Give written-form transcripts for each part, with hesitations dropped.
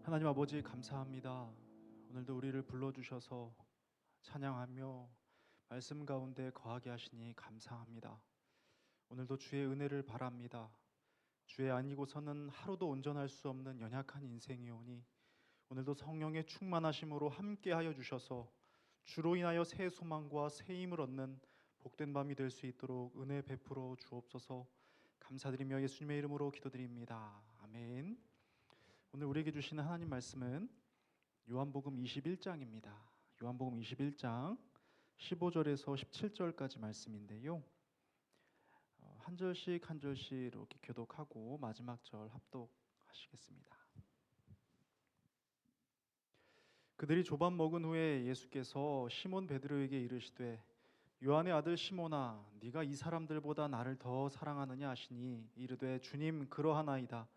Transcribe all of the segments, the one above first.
하나님 아버지 감사합니다. 오늘도 우리를 불러주셔서 찬양하며 말씀 가운데 거하게 하시니 감사합니다. 오늘도 주의 은혜를 바랍니다. 주의 아니고서는 하루도 온전할 수 없는 연약한 인생이오니 오늘도 성령의 충만하심으로 함께하여 주셔서 주로 인하여 새 소망과 새 힘을 얻는 복된 밤이 될 수 있도록 은혜 베풀어 주옵소서. 감사드리며 예수님의 이름으로 기도드립니다. 아멘. 오늘 우리에게 주시는 하나님 말씀은 요한복음 21장입니다. 요한복음 21장 15절에서 17절까지 말씀인데요. 한 절씩 한 절씩 이렇게 교독하고 마지막 절 합독하시겠습니다. 그들이 조밥 먹은 후에 예수께서 시몬 베드로에게 이르시되 요한의 아들 시몬아 네가 이 사람들보다 나를 더 사랑하느냐 하시니 이르되 주님 그러하나이다.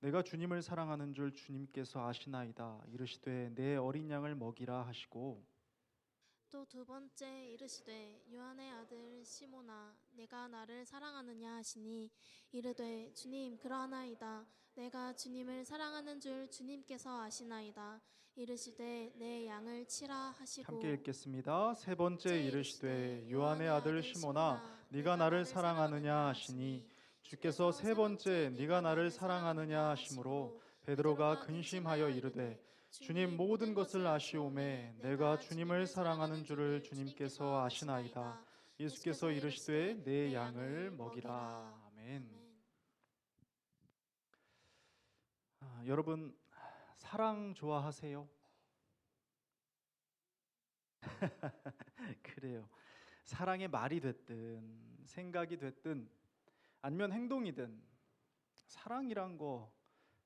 내가 주님을 사랑하는 줄 주님께서 아시나이다. 이르시되 내 어린 양을 먹이라 하시고 또 두 번째 이르시되 요한의 아들 시몬아 내가 나를 사랑하느냐 하시니 이르되 주님 그러하나이다. 내가 주님을 사랑하는 줄 주님께서 아시나이다. 이르시되 내 양을 치라 함께 하시고 읽겠습니다. 세 번째 째 이르시되 이르시되 요한의 요한의 아들 아들 시몬아 시몬아 네가 내가 나를 나를 사랑하느냐 사랑하느냐 하시니 하시니 주께서 주께서 세 세 번째 번째 네가 네가 나를 나를 사랑하느냐 사랑하느냐 하시므로 하심으로 베드로가 베드로가 근심하여 근심하여 이르되 이르되 주님 주님 모든 모든 것을 것을 아시오매 아시오매 내가 내가 주님을 주님을 사랑하는 사랑하는 줄을 줄을 주님께서 주님께서 아시나이다. 아시나이다. 예수께서 예수께서 이르시되 이르시되 내 내 양을 양을 먹이라. 먹이라. 아멘. 아멘. 여러분 사랑 좋아하세요? 그래요. 사랑의 말이 됐든 생각이 됐든 아니면 행동이든 사랑이란 거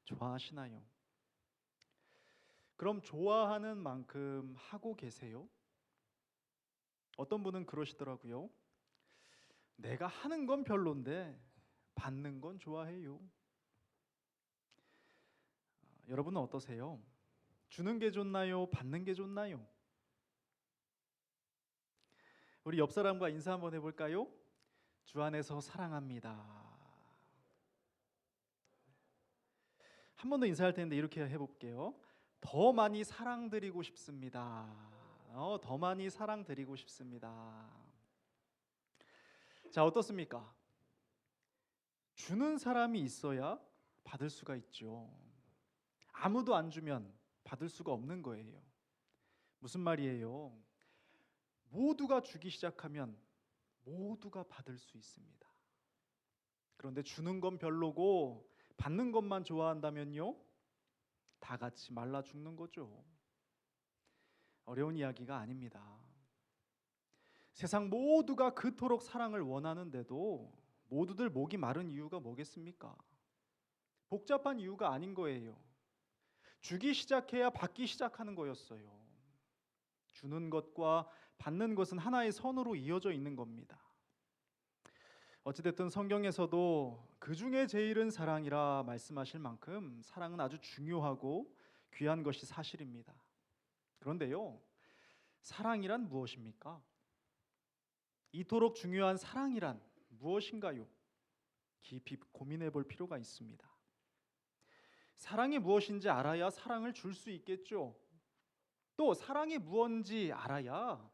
좋아하시나요? 그럼 좋아하는 만큼 하고 계세요? 어떤 분은 그러시더라고요. 내가 하는 건 별론데 받는 건 좋아해요. 여러분은 어떠세요? 주는 게 좋나요? 받는 게 좋나요? 우리 옆 사람과 인사 한번 해볼까요? 주 안에서 사랑합니다. 한 번 더 인사할 텐데 이렇게 해볼게요. 더 많이 사랑드리고 싶습니다. 더 많이 사랑드리고 싶습니다. 자, 어떻습니까? 주는 사람이 있어야 받을 수가 있죠. 아무도 안 주면 받을 수가 없는 거예요. 무슨 말이에요? 모두가 주기 시작하면 모두가 받을 수 있습니다. 그런데 주는 건 별로고 받는 것만 좋아한다면요? 다 같이 말라 죽는 거죠. 어려운 이야기가 아닙니다. 세상 모두가 그토록 사랑을 원하는데도 모두들 목이 마른 이유가 뭐겠습니까? 복잡한 이유가 아닌 거예요. 주기 시작해야 받기 시작하는 거였어요. 주는 것과 받는 것은 하나의 선으로 이어져 있는 겁니다. 어찌됐든 성경에서도 그 중에 제일은 사랑이라 말씀하실 만큼 사랑은 아주 중요하고 귀한 것이 사실입니다. 그런데요, 사랑이란 무엇입니까? 이토록 중요한 사랑이란 무엇인가요? 깊이 고민해 볼 필요가 있습니다. 사랑이 무엇인지 알아야 사랑을 줄 수 있겠죠. 또 사랑이 무엇인지 알아야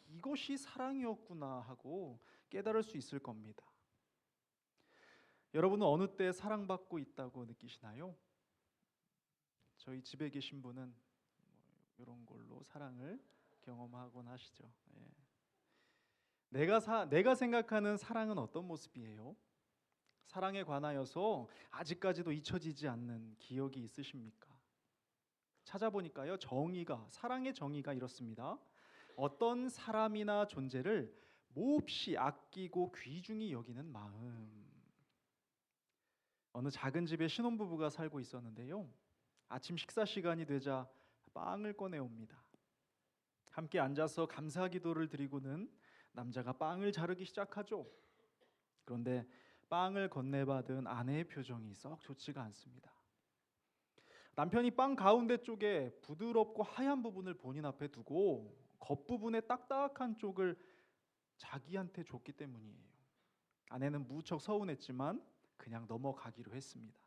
이것이 사랑이었구나 하고 깨달을 수 있을 겁니다. 여러분은 어느 때 사랑받고 있다고 느끼시나요? 저희 집에 계신 분은 이런 걸로 사랑을 경험하곤 하시죠. 예. 내가 생각하는 사랑은 어떤 모습이에요? 사랑에 관하여서 아직까지도 잊혀지지 않는 기억이 있으십니까? 찾아보니까요, 사랑의 정의가 이렇습니다. 어떤 사람이나 존재를 몹시 아끼고 귀중히 여기는 마음. 어느 작은 집에 신혼부부가 살고 있었는데요. 아침 식사 시간이 되자 빵을 꺼내옵니다. 함께 앉아서 감사 기도를 드리고는 남자가 빵을 자르기 시작하죠. 그런데 빵을 건네받은 아내의 표정이 썩 좋지가 않습니다. 남편이 빵 가운데 쪽에 부드럽고 하얀 부분을 본인 앞에 두고 겉부분의 딱딱한 쪽을 자기한테 줬기 때문이에요. 아내는 무척 서운했지만 그냥 넘어가기로 했습니다.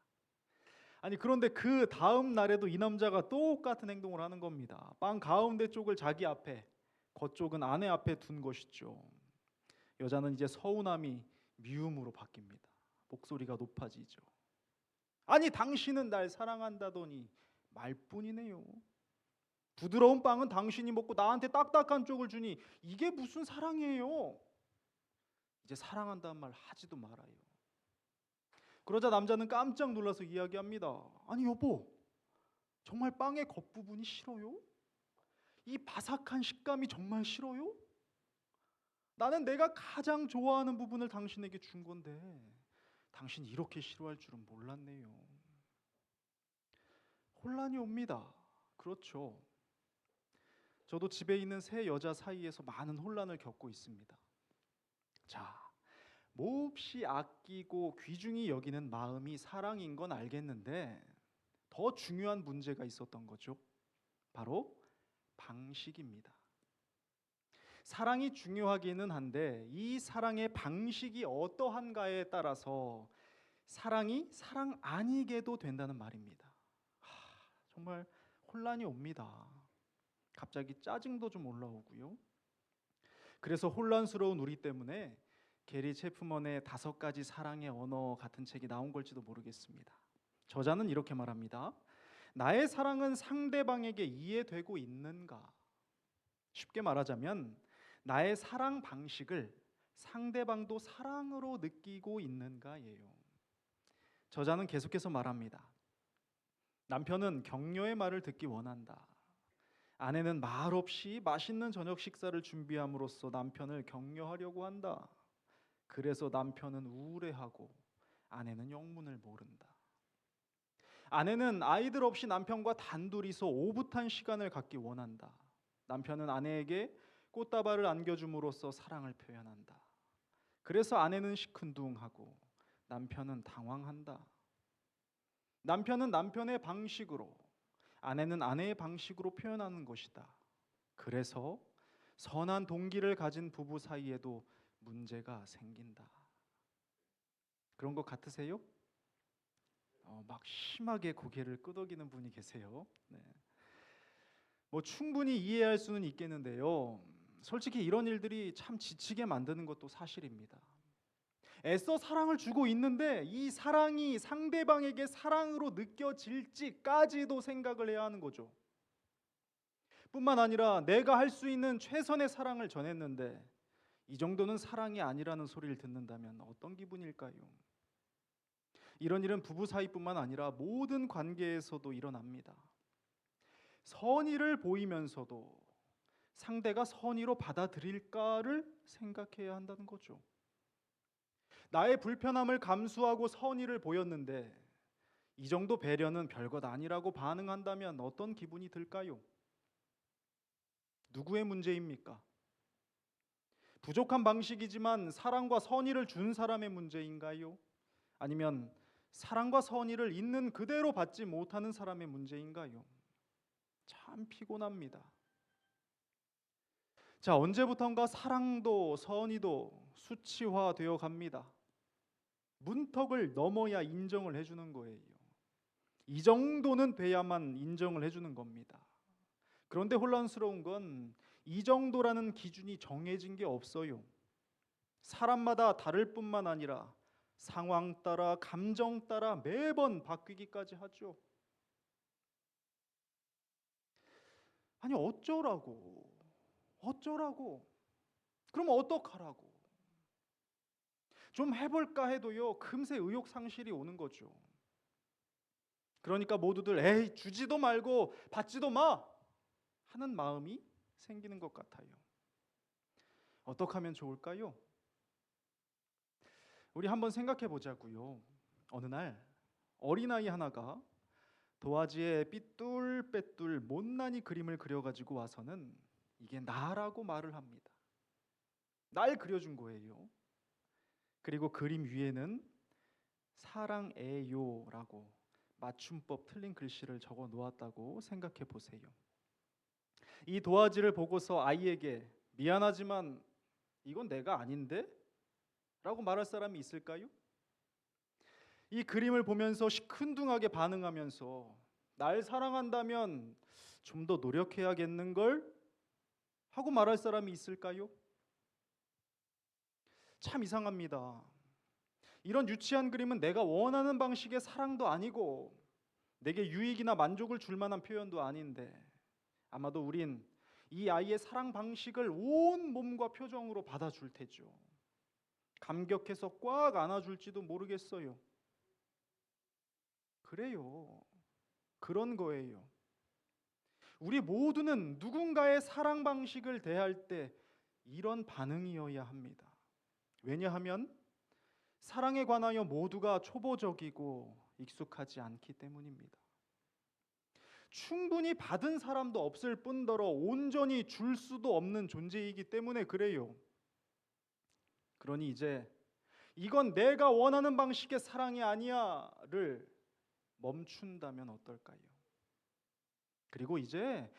아니 그런데 그 다음 날에도 이 남자가 똑같은 행동을 하는 겁니다. 빵 가운데 쪽을 자기 앞에, 겉쪽은 아내 앞에 둔 것이죠. 여자는 이제 서운함이 미움으로 바뀝니다. 목소리가 높아지죠. 아니 당신은 날 사랑한다더니 말뿐이네요. 부드러운 빵은 당신이 먹고 나한테 딱딱한 쪽을 주니 이게 무슨 사랑이에요? 이제 사랑한다는 말 하지도 말아요. 그러자 남자는 깜짝 놀라서 이야기합니다. 아니 여보, 정말 빵의 겉부분이 싫어요? 이 바삭한 식감이 정말 싫어요? 나는 내가 가장 좋아하는 부분을 당신에게 준 건데 당신이 이렇게 싫어할 줄은 몰랐네요. 혼란이 옵니다. 그렇죠. 저도 집에 있는 세 여자 사이에서 많은 혼란을 겪고 있습니다. 자, 몹시 아끼고 귀중히 여기는 마음이 사랑인 건 알겠는데 더 중요한 문제가 있었던 거죠. 바로 방식입니다. 사랑이 중요하기는 한데 이 사랑의 방식이 어떠한가에 따라서 사랑이 사랑 아니게도 된다는 말입니다. 정말 혼란이 옵니다. 갑자기 짜증도 좀 올라오고요. 그래서 혼란스러운 우리 때문에 게리 체프먼의 5가지 사랑의 언어 같은 책이 나온 걸지도 모르겠습니다. 저자는 이렇게 말합니다. 나의 사랑은 상대방에게 이해되고 있는가? 쉽게 말하자면 나의 사랑 방식을 상대방도 사랑으로 느끼고 있는가예요. 저자는 계속해서 말합니다. 남편은 격려의 말을 듣기 원한다. 아내는 말없이 맛있는 저녁 식사를 준비함으로써 남편을 격려하려고 한다. 그래서 남편은 우울해하고 아내는 영문을 모른다. 아내는 아이들 없이 남편과 단둘이서 오붓한 시간을 갖기 원한다. 남편은 아내에게 꽃다발을 안겨줌으로써 사랑을 표현한다. 그래서 아내는 시큰둥하고 남편은 당황한다. 남편은 남편의 방식으로, 아내는 아내의 방식으로 표현하는 것이다. 그래서 선한 동기를 가진 부부 사이에도 문제가 생긴다. 그런 것 같으세요? 막 심하게 고개를 끄덕이는 분이 계세요. 네. 뭐 충분히 이해할 수는 있겠는데요. 솔직히 이런 일들이 참 지치게 만드는 것도 사실입니다. 애써 사랑을 주고 있는데 이 사랑이 상대방에게 사랑으로 느껴질지까지도 생각을 해야 하는 거죠. 뿐만 아니라 내가 할 수 있는 최선의 사랑을 전했는데 이 정도는 사랑이 아니라는 소리를 듣는다면 어떤 기분일까요? 이런 일은 부부 사이뿐만 아니라 모든 관계에서도 일어납니다. 선의를 보이면서도 상대가 선의로 받아들일까를 생각해야 한다는 거죠. 나의 불편함을 감수하고 선의를 보였는데 이 정도 배려는 별것 아니라고 반응한다면 어떤 기분이 들까요? 누구의 문제입니까? 부족한 방식이지만 사랑과 선의를 준 사람의 문제인가요? 아니면 사랑과 선의를 있는 그대로 받지 못하는 사람의 문제인가요? 참 피곤합니다. 자, 언제부턴가 사랑도 선의도 수치화되어 갑니다. 문턱을 넘어야 인정을 해주는 거예요. 이 정도는 돼야만 인정을 해주는 겁니다. 그런데 혼란스러운 건 이 정도라는 기준이 정해진 게 없어요. 사람마다 다를 뿐만 아니라 상황 따라 감정 따라 매번 바뀌기까지 하죠. 아니 어쩌라고? 그럼 어떡하라고? 좀 해볼까 해도요 금세 의욕 상실이 오는 거죠. 그러니까 모두들 에이 주지도 말고 받지도 마 하는 마음이 생기는 것 같아요. 어떻게 하면 좋을까요? 우리 한번 생각해 보자고요. 어느 날 어린아이 하나가 도화지에 삐뚤빼뚤 못난이 그림을 그려가지고 와서는 이게 나라고 말을 합니다. 날 그려준 거예요. 그리고 그림 위에는 사랑해요라고 맞춤법 틀린 글씨를 적어 놓았다고 생각해 보세요. 이 도화지를 보고서 아이에게 미안하지만 이건 내가 아닌데? 라고 말할 사람이 있을까요? 이 그림을 보면서 시큰둥하게 반응하면서 날 사랑한다면 좀 더 노력해야겠는걸? 하고 말할 사람이 있을까요? 참 이상합니다. 이런 유치한 그림은 내가 원하는 방식의 사랑도 아니고 내게 유익이나 만족을 줄 만한 표현도 아닌데 아마도 우린 이 아이의 사랑 방식을 온 몸과 표정으로 받아줄 테죠. 감격해서 꽉 안아줄지도 모르겠어요. 그래요. 그런 거예요. 우리 모두는 누군가의 사랑 방식을 대할 때 이런 반응이어야 합니다. 왜냐하면 사랑에 관하여 모두가 초보적이고 익숙하지 않기 때문입니다. 충분히 받은 사람도 없을 뿐더러 온전히 줄 수도 없는 존재이기 때문에 그래요. 그러니 이제 이건 내가 원하는 방식의 사랑이 아니야를 멈춘다면 어떨까요? 그리고 이제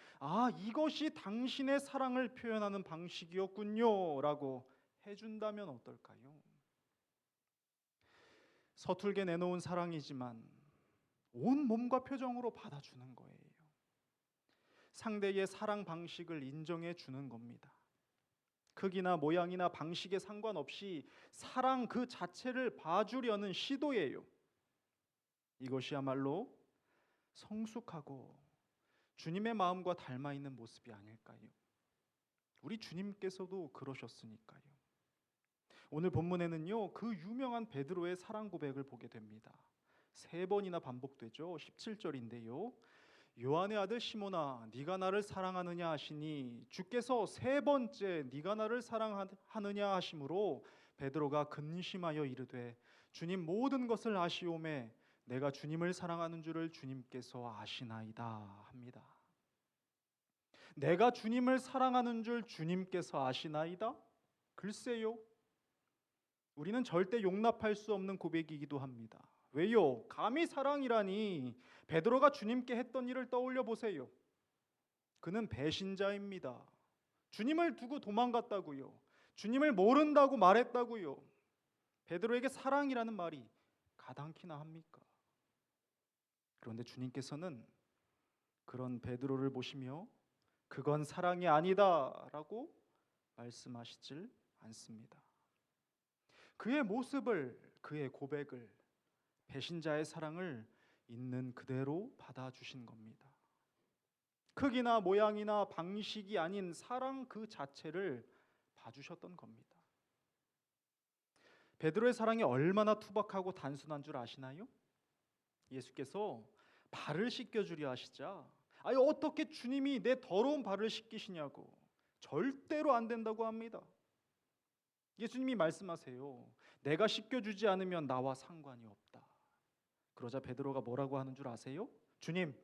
이것이 당신의 사랑을 표현하는 방식이었군요라고 해준다면 어떨까요? 서툴게 내놓은 사랑이지만 온 몸과 표정으로 받아주는 거예요. 상대의 사랑 방식을 인정해 주는 겁니다. 크기나 모양이나 방식에 상관없이 사랑 그 자체를 봐주려는 시도예요. 이것이야말로 성숙하고 주님의 마음과 닮아 있는 모습이 아닐까요? 우리 주님께서도 그러셨으니까요. 오늘 본문에는요, 그 유명한 베드로의 사랑 고백을 보게 됩니다. 3번이나 반복되죠. 17절인데요. 요한의 아들 시몬아, 네가 나를 사랑하느냐 하시니 주께서 3번째 네가 나를 사랑하느냐 하심으로 베드로가 근심하여 이르되 주님 모든 것을 아시오매 내가 주님을 사랑하는 줄을 주님께서 아시나이다 합니다. 내가 주님을 사랑하는 줄 주님께서 아시나이다? 글쎄요. 우리는 절대 용납할 수 없는 고백이기도 합니다. 왜요? 감히 사랑이라니. 베드로가 주님께 했던 일을 떠올려 보세요. 그는 배신자입니다. 주님을 두고 도망갔다고요. 주님을 모른다고 말했다고요. 베드로에게 사랑이라는 말이 가당키나 합니까? 그런데 주님께서는 그런 베드로를 보시며 그건 사랑이 아니다라고 말씀하시질 않습니다. 그의 모습을, 그의 고백을, 배신자의 사랑을 있는 그대로 받아주신 겁니다. 크기나 모양이나 방식이 아닌 사랑 그 자체를 봐주셨던 겁니다. 베드로의 사랑이 얼마나 투박하고 단순한 줄 아시나요? 예수께서 발을 씻겨주려 하시자 어떻게 주님이 내 더러운 발을 씻기시냐고 절대로 안 된다고 합니다. 예수님이 말씀하세요. 내가 씻겨주지 않으면 나와 상관이 없다. 그러자 베드로가 뭐라고 하는 줄 아세요? 주님,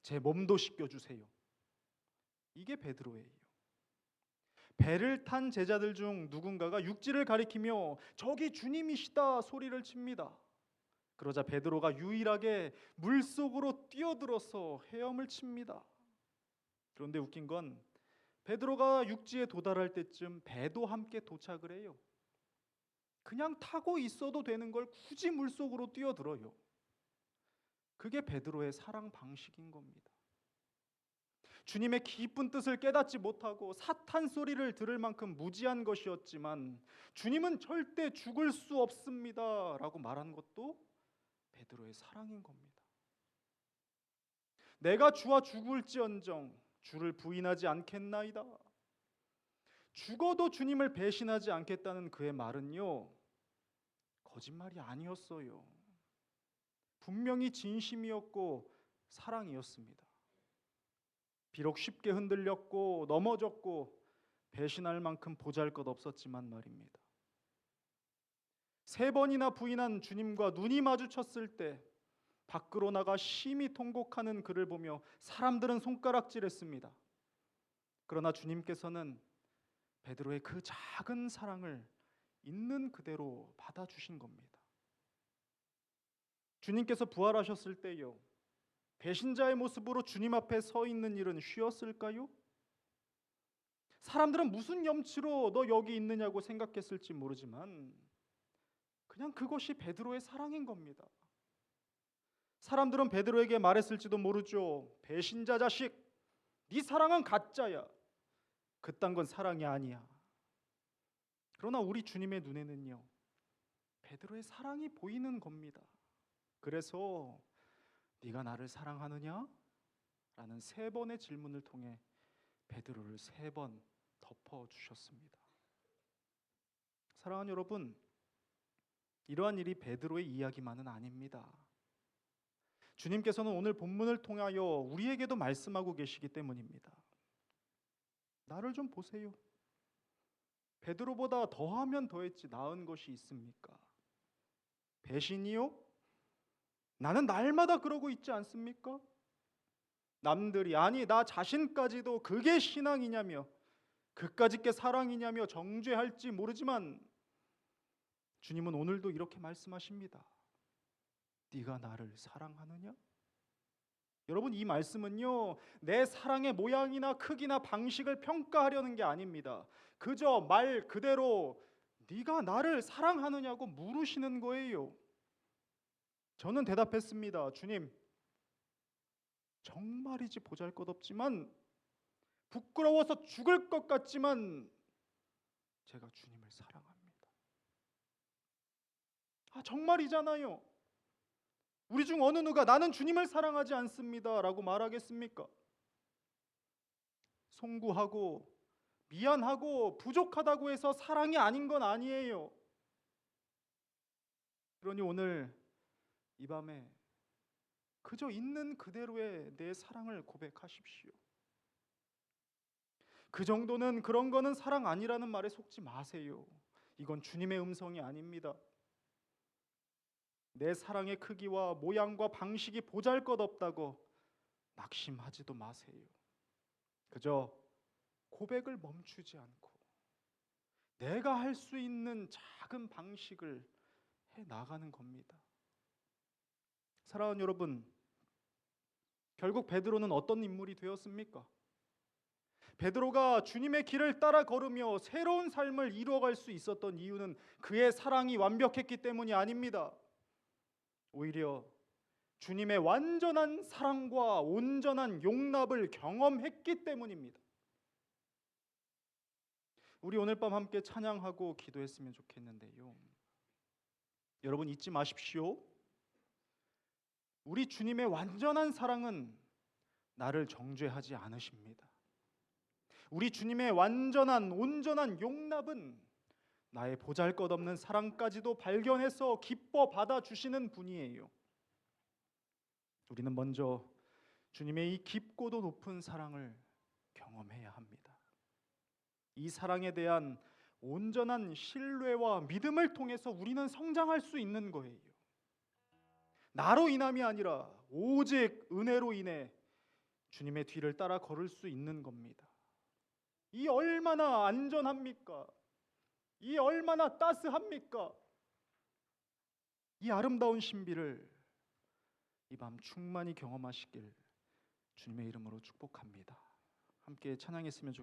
제 몸도 씻겨주세요. 이게 베드로예요. 배를 탄 제자들 중 누군가가 육지를 가리키며 저기 주님이시다 소리를 칩니다. 그러자 베드로가 유일하게 물속으로 뛰어들어서 헤엄을 칩니다. 그런데 웃긴 건 베드로가 육지에 도달할 때쯤 배도 함께 도착을 해요. 그냥 타고 있어도 되는 걸 굳이 물속으로 뛰어들어요. 그게 베드로의 사랑 방식인 겁니다. 주님의 깊은 뜻을 깨닫지 못하고 사탄 소리를 들을 만큼 무지한 것이었지만 주님은 절대 죽을 수 없습니다 라고 말한 것도 베드로의 사랑인 겁니다. 내가 주와 죽을지언정 주를 부인하지 않겠나이다. 죽어도 주님을 배신하지 않겠다는 그의 말은요, 거짓말이 아니었어요. 분명히 진심이었고 사랑이었습니다. 비록 쉽게 흔들렸고 넘어졌고 배신할 만큼 보잘것없었지만 말입니다. 3번이나 부인한 주님과 눈이 마주쳤을 때 밖으로 나가 심히 통곡하는 그를 보며 사람들은 손가락질했습니다. 그러나 주님께서는 베드로의 그 작은 사랑을 있는 그대로 받아주신 겁니다. 주님께서 부활하셨을 때요, 배신자의 모습으로 주님 앞에 서 있는 일은 쉬웠을까요? 사람들은 무슨 염치로 너 여기 있느냐고 생각했을지 모르지만 그냥 그것이 베드로의 사랑인 겁니다. 사람들은 베드로에게 말했을지도 모르죠. 배신자 자식, 네 사랑은 가짜야. 그딴 건 사랑이 아니야. 그러나 우리 주님의 눈에는요, 베드로의 사랑이 보이는 겁니다. 그래서 네가 나를 사랑하느냐? 라는 세 번의 질문을 통해 베드로를 세 번 덮어주셨습니다. 사랑하는 여러분, 이러한 일이 베드로의 이야기만은 아닙니다. 주님께서는 오늘 본문을 통하여 우리에게도 말씀하고 계시기 때문입니다. 나를 좀 보세요. 베드로보다 더하면 더했지 나은 것이 있습니까? 배신이요? 나는 날마다 그러고 있지 않습니까? 남들이, 아니 나 자신까지도 그게 신앙이냐며, 그까짓 게 사랑이냐며 정죄할지 모르지만 주님은 오늘도 이렇게 말씀하십니다. 네가 나를 사랑하느냐? 여러분, 이 말씀은요, 내 사랑의 모양이나 크기나 방식을 평가하려는 게 아닙니다. 그저 말 그대로 네가 나를 사랑하느냐고 물으시는 거예요. 저는 대답했습니다. 주님, 정말이지 보잘것없지만, 부끄러워서 죽을 것 같지만 제가 주님을 사랑합니다. 정말이잖아요. 우리 중 어느 누가 나는 주님을 사랑하지 않습니다 라고 말하겠습니까? 송구하고 미안하고 부족하다고 해서 사랑이 아닌 건 아니에요. 그러니 오늘 이 밤에 그저 있는 그대로의 내 사랑을 고백하십시오. 그 정도는, 그런 거는 사랑 아니라는 말에 속지 마세요. 이건 주님의 음성이 아닙니다. 내 사랑의 크기와 모양과 방식이 보잘것없다고 낙심하지도 마세요. 그저 고백을 멈추지 않고 내가 할 수 있는 작은 방식을 해 나가는 겁니다. 사랑하는 여러분, 결국 베드로는 어떤 인물이 되었습니까? 베드로가 주님의 길을 따라 걸으며 새로운 삶을 이루어갈 수 있었던 이유는 그의 사랑이 완벽했기 때문이 아닙니다. 오히려 주님의 완전한 사랑과 온전한 용납을 경험했기 때문입니다. 우리 오늘 밤 함께 찬양하고 기도했으면 좋겠는데요. 여러분, 잊지 마십시오. 우리 주님의 완전한 사랑은 나를 정죄하지 않으십니다. 우리 주님의 완전한 온전한 용납은 나의 보잘것없는 사랑까지도 발견해서 기뻐 받아주시는 분이에요. 우리는 먼저 주님의 이 깊고도 높은 사랑을 경험해야 합니다. 이 사랑에 대한 온전한 신뢰와 믿음을 통해서 우리는 성장할 수 있는 거예요. 나로 인함이 아니라 오직 은혜로 인해 주님의 뒤를 따라 걸을 수 있는 겁니다. 이 얼마나 안전합니까? 이 얼마나 따스합니까? 이 아름다운 신비를 이 밤 충만히 경험하시길 주님의 이름으로 축복합니다. 함께 찬양했으면 좋겠습니다.